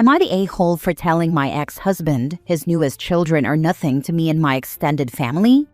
Am I the a-hole for telling my ex-husband his newest children are nothing to me and my extended family?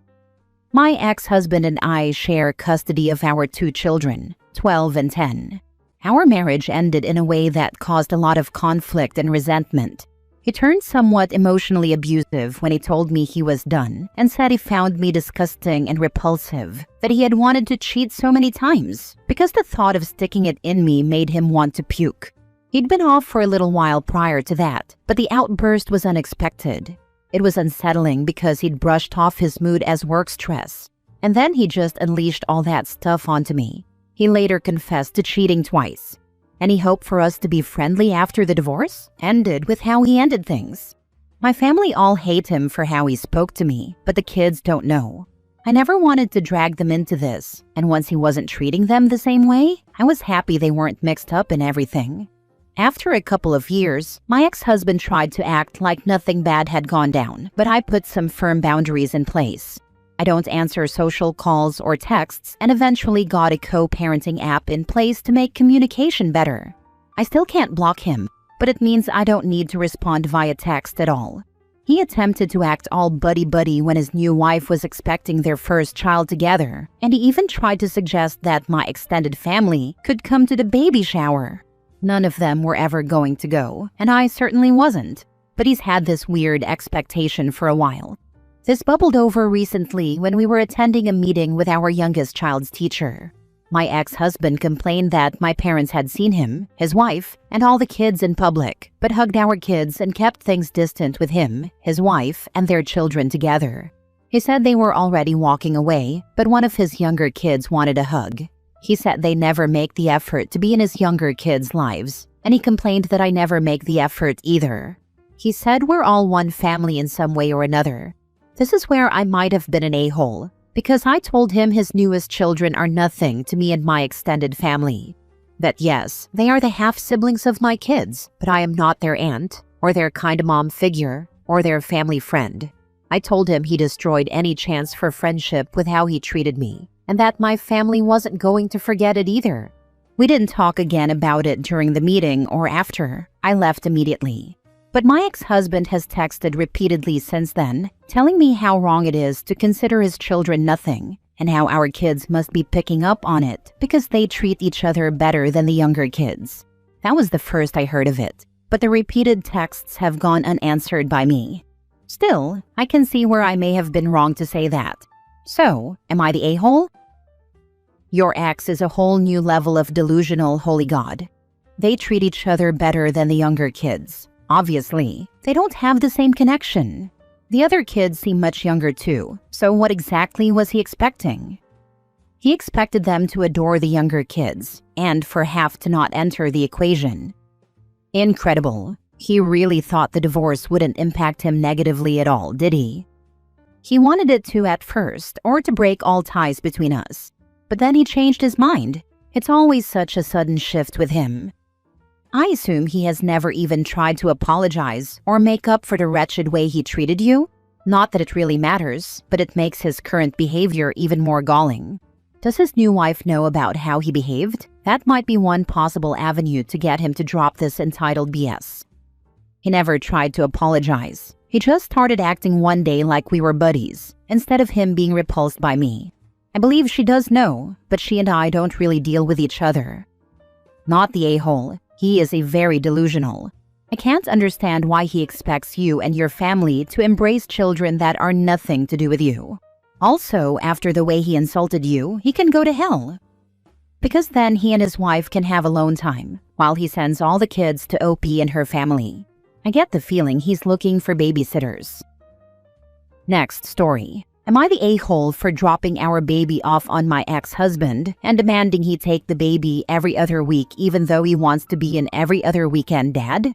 My ex-husband and I share custody of our 2 children, 12 and 10. Our marriage ended in a way that caused a lot of conflict and resentment. He turned somewhat emotionally abusive when he told me he was done and said he found me disgusting and repulsive, that he had wanted to cheat so many times because the thought of sticking it in me made him want to puke. He'd been off for a little while prior to that, but the outburst was unexpected. It was unsettling because he'd brushed off his mood as work stress, and then he just unleashed all that stuff onto me. He later confessed to cheating twice. Any hope for us to be friendly after the divorce ended with how he ended things. My family all hate him for how he spoke to me, but the kids don't know. I never wanted to drag them into this, and once he wasn't treating them the same way, I was happy they weren't mixed up in everything. After a couple of years, my ex-husband tried to act like nothing bad had gone down, but I put some firm boundaries in place. I don't answer social calls or texts and eventually got a co-parenting app in place to make communication better. I still can't block him, but it means I don't need to respond via text at all. He attempted to act all buddy-buddy when his new wife was expecting their first child together, and he even tried to suggest that my extended family could come to the baby shower. None of them were ever going to go, and I certainly wasn't. But he's had this weird expectation for a while. This bubbled over recently when we were attending a meeting with our youngest child's teacher. My ex-husband complained that my parents had seen him, his wife, and all the kids in public, but hugged our kids and kept things distant with him, his wife, and their children together. He said they were already walking away, but one of his younger kids wanted a hug. He said they never make the effort to be in his younger kids' lives, and he complained that I never make the effort either. He said we're all one family in some way or another. This is where I might have been an a-hole, because I told him his newest children are nothing to me and my extended family. That yes, they are the half-siblings of my kids, but I am not their aunt, or their kind mom figure, or their family friend. I told him he destroyed any chance for friendship with how he treated me, and that my family wasn't going to forget it either. We didn't talk again about it during the meeting or after. I left immediately. But my ex-husband has texted repeatedly since then, telling me how wrong it is to consider his children nothing, and how our kids must be picking up on it because they treat each other better than the younger kids. That was the first I heard of it, but the repeated texts have gone unanswered by me. Still, I can see where I may have been wrong to say that. So, am I the a-hole? Your ex is a whole new level of delusional holy god. They treat each other better than the younger kids. Obviously, they don't have the same connection. The other kids seem much younger too, so what exactly was he expecting? He expected them to adore the younger kids, and for half to not enter the equation. Incredible. He really thought the divorce wouldn't impact him negatively at all, did he? He wanted it to at first, or to break all ties between us. But then he changed his mind. It's always such a sudden shift with him. I assume he has never even tried to apologize or make up for the wretched way he treated you. Not that it really matters, but it makes his current behavior even more galling. Does his new wife know about how he behaved? That might be one possible avenue to get him to drop this entitled BS. He never tried to apologize. He just started acting one day like we were buddies, instead of him being repulsed by me. I believe she does know, but she and I don't really deal with each other. Not the a-hole. He is a very delusional. I can't understand why he expects you and your family to embrace children that are nothing to do with you. Also, after the way he insulted you, he can go to hell. Because then he and his wife can have alone time, while he sends all the kids to OP and her family. I get the feeling he's looking for babysitters. Next story. Am I the a-hole for dropping our baby off on my ex-husband and demanding he take the baby every other week even though he wants to be an every other weekend dad?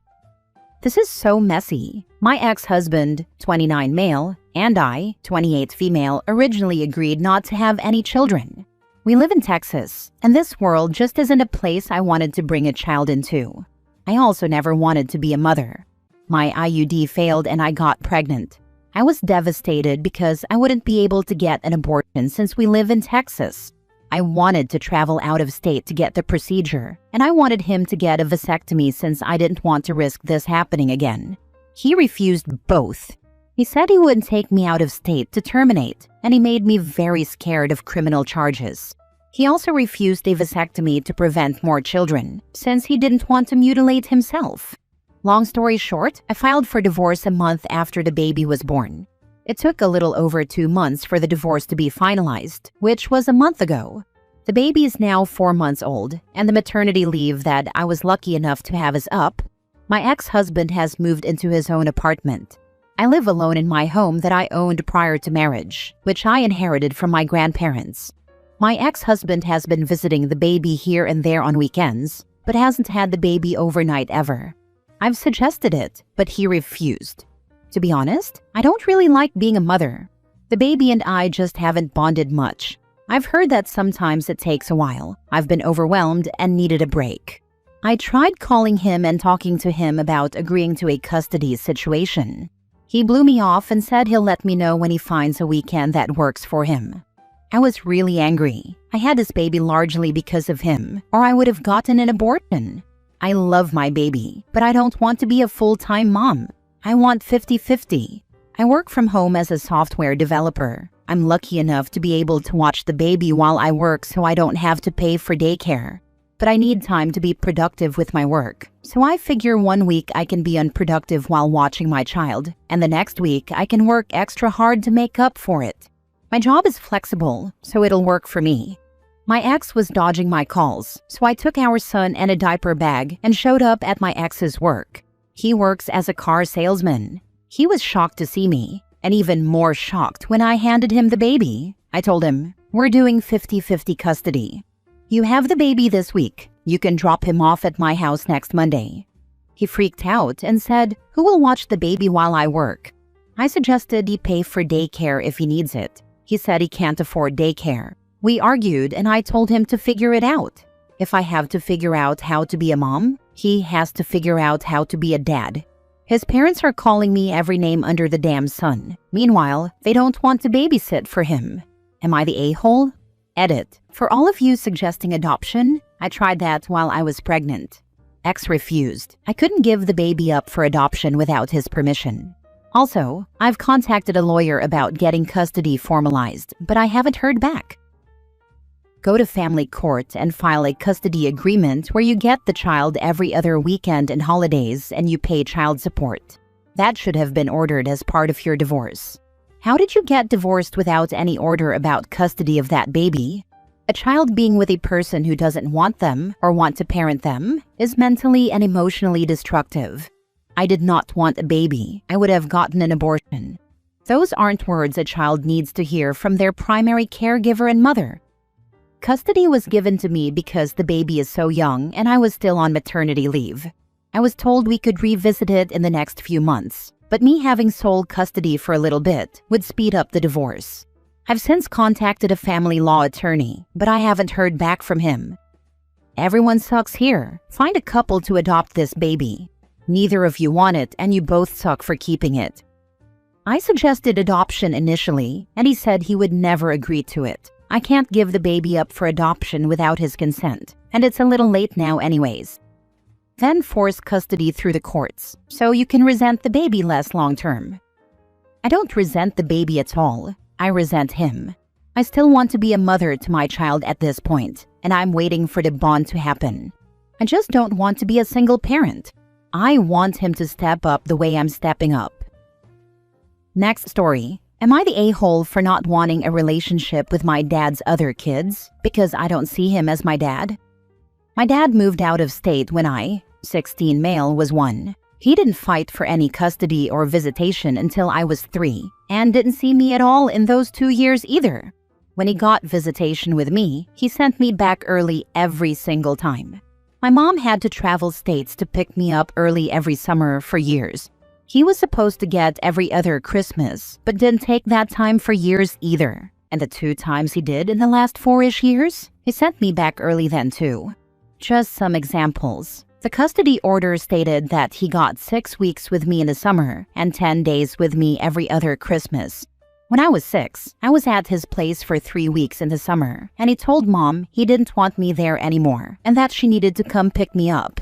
This is so messy. My ex-husband, 29 male, and I, 28 female, originally agreed not to have any children. We live in Texas, and this world just isn't a place I wanted to bring a child into. I also never wanted to be a mother. My IUD failed and I got pregnant. I was devastated because I wouldn't be able to get an abortion since we live in Texas. I wanted to travel out of state to get the procedure, and I wanted him to get a vasectomy since I didn't want to risk this happening again. He refused both. He said he wouldn't take me out of state to terminate, and he made me very scared of criminal charges. He also refused a vasectomy to prevent more children, since he didn't want to mutilate himself. Long story short, I filed for divorce a month after the baby was born. It took a little over 2 months for the divorce to be finalized, which was a month ago. The baby is now 4 months old, and the maternity leave that I was lucky enough to have is up. My ex-husband has moved into his own apartment. I live alone in my home that I owned prior to marriage, which I inherited from my grandparents. My ex-husband has been visiting the baby here and there on weekends, but hasn't had the baby overnight ever. I've suggested it, but he refused. To be honest, I don't really like being a mother. The baby and I just haven't bonded much. I've heard that sometimes it takes a while. I've been overwhelmed and needed a break. I tried calling him and talking to him about agreeing to a custody situation. He blew me off and said he'll let me know when he finds a weekend that works for him. I was really angry. I had this baby largely because of him, or I would have gotten an abortion. I love my baby, but I don't want to be a full-time mom. I want 50-50. I work from home as a software developer. I'm lucky enough to be able to watch the baby while I work so I don't have to pay for daycare. But I need time to be productive with my work. So I figure 1 week I can be unproductive while watching my child, and the next week I can work extra hard to make up for it. My job is flexible, so it'll work for me. My ex was dodging my calls, so I took our son and a diaper bag and showed up at my ex's work. He works as a car salesman. He was shocked to see me, and even more shocked when I handed him the baby. I told him, "We're doing 50-50 custody. You have the baby this week. You can drop him off at my house next Monday." He freaked out and said, "Who will watch the baby while I work?" I suggested he pay for daycare if he needs it. He said he can't afford daycare. We argued and I told him to figure it out. If I have to figure out how to be a mom, he has to figure out how to be a dad. His parents are calling me every name under the damn sun. Meanwhile, they don't want to babysit for him. Am I the a-hole? Edit. For all of you suggesting adoption, I tried that while I was pregnant. Ex refused. I couldn't give the baby up for adoption without his permission. Also, I've contacted a lawyer about getting custody formalized, but I haven't heard back. Go to family court and file a custody agreement where you get the child every other weekend and holidays and you pay child support. That should have been ordered as part of your divorce. How did you get divorced without any order about custody of that baby? A child being with a person who doesn't want them or want to parent them is mentally and emotionally destructive. I did not want a baby. I would have gotten an abortion. Those aren't words a child needs to hear from their primary caregiver and mother. Custody was given to me because the baby is so young and I was still on maternity leave. I was told we could revisit it in the next few months, but me having sole custody for a little bit would speed up the divorce. I've since contacted a family law attorney, but I haven't heard back from him. Everyone sucks here. Find a couple to adopt this baby. Neither of you want it and you both suck for keeping it. I suggested adoption initially, and he said he would never agree to it. I can't give the baby up for adoption without his consent, and it's a little late now anyways. Then force custody through the courts, so you can resent the baby less long-term. I don't resent the baby at all. I resent him. I still want to be a mother to my child at this point, and I'm waiting for the bond to happen. I just don't want to be a single parent. I want him to step up the way I'm stepping up. Next story. Am I the a-hole for not wanting a relationship with my dad's other kids because I don't see him as my dad? My dad moved out of state when I, 16 male, was 1. He didn't fight for any custody or visitation until I was 3, and didn't see me at all in those 2 years either. When he got visitation with me, he sent me back early every single time. My mom had to travel states to pick me up early every summer for years. He was supposed to get every other Christmas, but didn't take that time for years either. And the 2 times he did in the last 4-ish years, he sent me back early then too. Just some examples. The custody order stated that he got 6 weeks with me in the summer and 10 days with me every other Christmas. When I was 6, I was at his place for 3 weeks in the summer, and he told Mom he didn't want me there anymore and that she needed to come pick me up.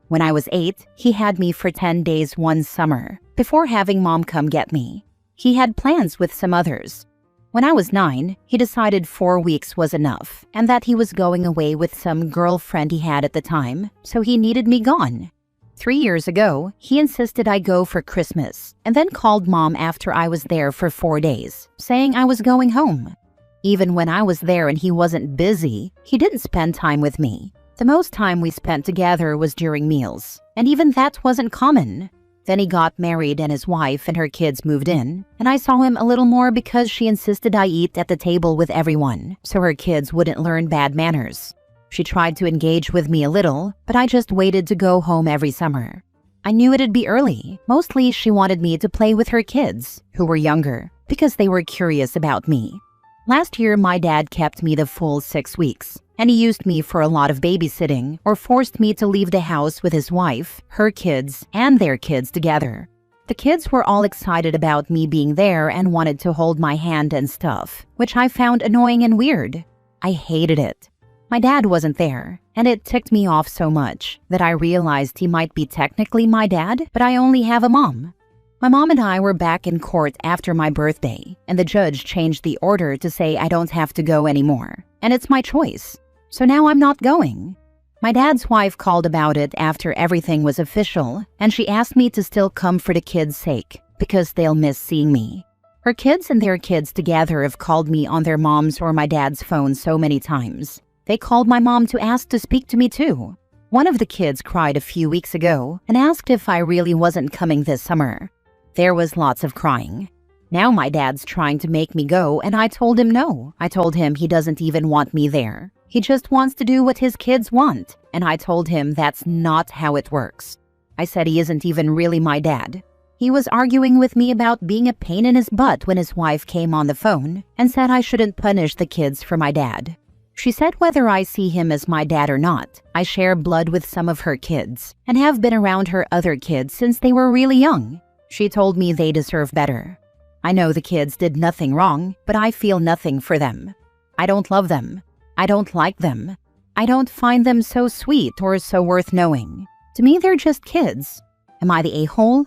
When I was 8, he had me for 10 days one summer, before having Mom come get me. He had plans with some others. When I was 9, he decided 4 weeks was enough, and that he was going away with some girlfriend he had at the time, so he needed me gone. 3 years ago, he insisted I go for Christmas, and then called Mom after I was there for 4 days, saying I was going home. Even when I was there and he wasn't busy, he didn't spend time with me. The most time we spent together was during meals, and even that wasn't common. Then he got married and his wife and her kids moved in, and I saw him a little more because she insisted I eat at the table with everyone, so her kids wouldn't learn bad manners. She tried to engage with me a little, but I just waited to go home every summer. I knew it'd be early. Mostly she wanted me to play with her kids, who were younger, because they were curious about me. Last year, my dad kept me the full 6 weeks, and he used me for a lot of babysitting or forced me to leave the house with his wife, her kids, and their kids together. The kids were all excited about me being there and wanted to hold my hand and stuff, which I found annoying and weird. I hated it. My dad wasn't there, and it ticked me off so much that I realized he might be technically my dad, but I only have a mom. My mom and I were back in court after my birthday, and the judge changed the order to say I don't have to go anymore, and it's my choice. So now I'm not going. My dad's wife called about it after everything was official, and she asked me to still come for the kids' sake, because they'll miss seeing me. Her kids and their kids together have called me on their mom's or my dad's phone so many times. They called my mom to ask to speak to me too. One of the kids cried a few weeks ago and asked if I really wasn't coming this summer. There was lots of crying. Now my dad's trying to make me go, and I told him no. I told him he doesn't even want me there. He just wants to do what his kids want, and I told him that's not how it works. I said he isn't even really my dad. He was arguing with me about being a pain in his butt when his wife came on the phone and said I shouldn't punish the kids for my dad. She said whether I see him as my dad or not, I share blood with some of her kids and have been around her other kids since they were really young. She told me they deserve better. I know the kids did nothing wrong, but I feel nothing for them. I don't love them. I don't like them. I don't find them so sweet or so worth knowing. To me, they're just kids. Am I the a-hole?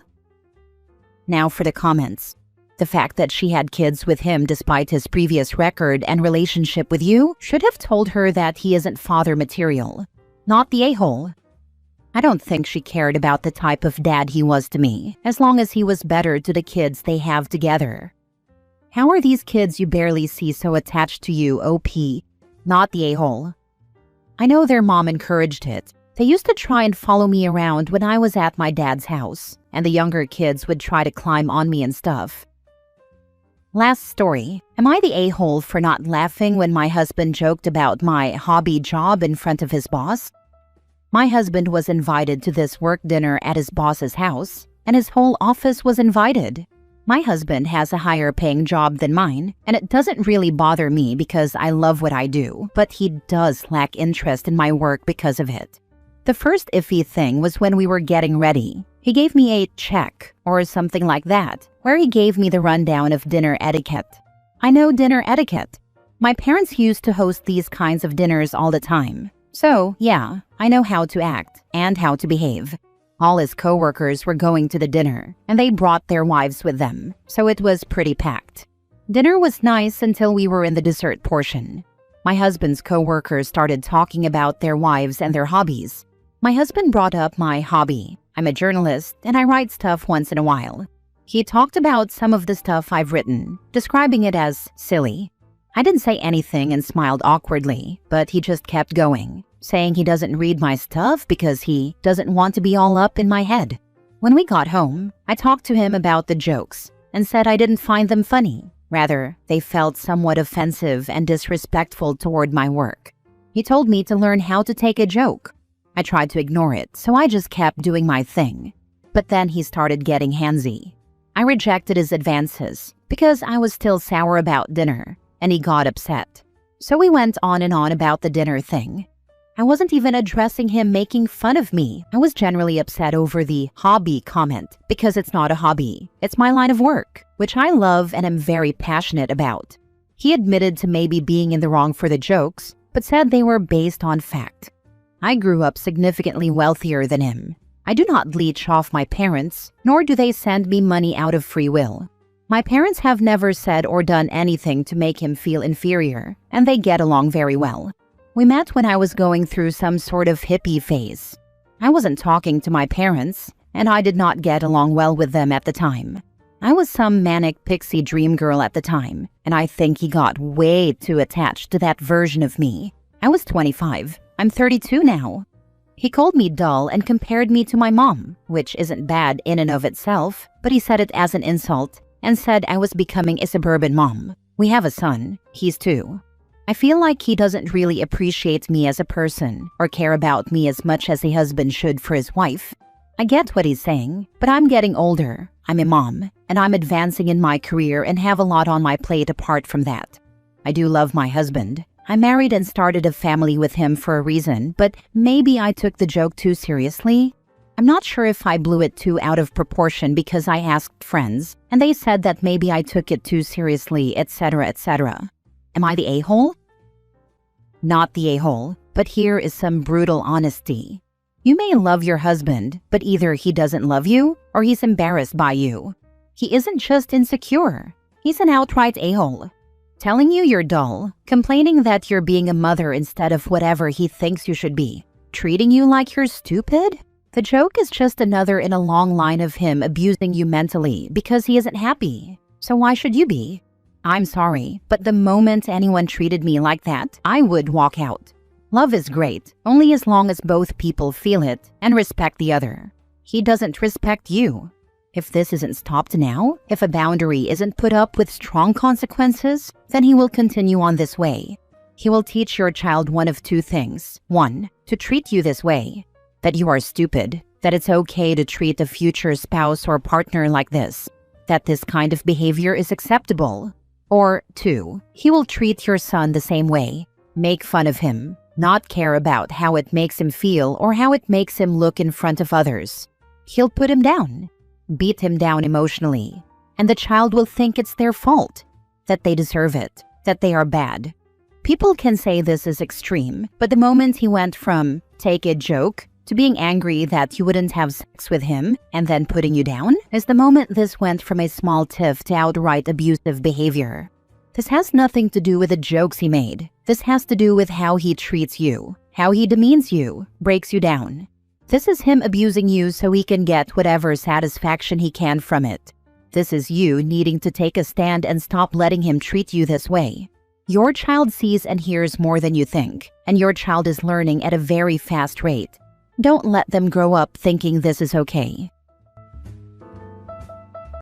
Now for the comments. The fact that she had kids with him despite his previous record and relationship with you should have told her that he isn't father material, not the a-hole. I don't think she cared about the type of dad he was to me, as long as he was better to the kids they have together. How are these kids you barely see so attached to you, OP, not the a-hole? I know their mom encouraged it. They used to try and follow me around when I was at my dad's house, and the younger kids would try to climb on me and stuff. Last story. Am I the a-hole for not laughing when my husband joked about my hobby job in front of his boss? My husband was invited to this work dinner at his boss's house, and his whole office was invited. My husband has a higher paying job than mine, and it doesn't really bother me because I love what I do, but he does lack interest in my work because of it. The first iffy thing was when we were getting ready. He gave me a check, or something like that, where he gave me the rundown of dinner etiquette. I know dinner etiquette. My parents used to host these kinds of dinners all the time. So, yeah, I know how to act and how to behave. All his coworkers were going to the dinner, and they brought their wives with them, so it was pretty packed. Dinner was nice until we were in the dessert portion. My husband's coworkers started talking about their wives and their hobbies. My husband brought up my hobby. I'm a journalist, and I write stuff once in a while. He talked about some of the stuff I've written, describing it as silly. I didn't say anything and smiled awkwardly, but he just kept going, saying he doesn't read my stuff because he doesn't want to be all up in my head. When we got home, I talked to him about the jokes and said I didn't find them funny. Rather, they felt somewhat offensive and disrespectful toward my work. He told me to learn how to take a joke. I tried to ignore it, so I just kept doing my thing. But then he started getting handsy. I rejected his advances because I was still sour about dinner, and he got upset. So we went on and on about the dinner thing. I wasn't even addressing him making fun of me. I was generally upset over the hobby comment because it's not a hobby. It's my line of work, which I love and am very passionate about. He admitted to maybe being in the wrong for the jokes, but said they were based on fact. I grew up significantly wealthier than him. I do not leech off my parents, nor do they send me money out of free will. My parents have never said or done anything to make him feel inferior, and they get along very well. We met when I was going through some sort of hippie phase. I wasn't talking to my parents, and I did not get along well with them at the time. I was some manic pixie dream girl at the time, and I think he got way too attached to that version of me. I was 25. I'm 32 now. He called me dull and compared me to my mom, which isn't bad in and of itself, but he said it as an insult and said I was becoming a suburban mom. We have a son. He's 2. I feel like he doesn't really appreciate me as a person or care about me as much as a husband should for his wife. I get what he's saying, but I'm getting older. I'm a mom, and I'm advancing in my career and have a lot on my plate apart from that. I do love my husband. I married and started a family with him for a reason, but maybe I took the joke too seriously. I'm not sure if I blew it too out of proportion because I asked friends, and they said that maybe I took it too seriously, etc., etc. Am I the a-hole? Not the a-hole, but here is some brutal honesty. You may love your husband, but either he doesn't love you or he's embarrassed by you. He isn't just insecure. He's an outright a-hole. Telling you you're dull, complaining that you're being a mother instead of whatever he thinks you should be, treating you like you're stupid. The joke is just another in a long line of him abusing you mentally because he isn't happy. So why should you be? I'm sorry, but the moment anyone treated me like that, I would walk out. Love is great, only as long as both people feel it and respect the other. He doesn't respect you. If this isn't stopped now, if a boundary isn't put up with strong consequences, then he will continue on this way. He will teach your child one of 2 things. 1, to treat you this way. That you are stupid. That it's okay to treat a future spouse or partner like this. That this kind of behavior is acceptable. Or 2, he will treat your son the same way. Make fun of him. Not care about how it makes him feel or how it makes him look in front of others. He'll put him down. Beat him down emotionally. And the child will think it's their fault. That they deserve it. That they are bad. People can say this is extreme, but the moment he went from take a joke to being angry that you wouldn't have sex with him and then putting you down is the moment this went from a small tiff to outright abusive behavior. This has nothing to do with the jokes he made. This has to do with how he treats you, how he demeans you, breaks you down. This is him abusing you so he can get whatever satisfaction he can from it. This is you needing to take a stand and stop letting him treat you this way. Your child sees and hears more than you think, and your child is learning at a very fast rate. Don't let them grow up thinking this is okay.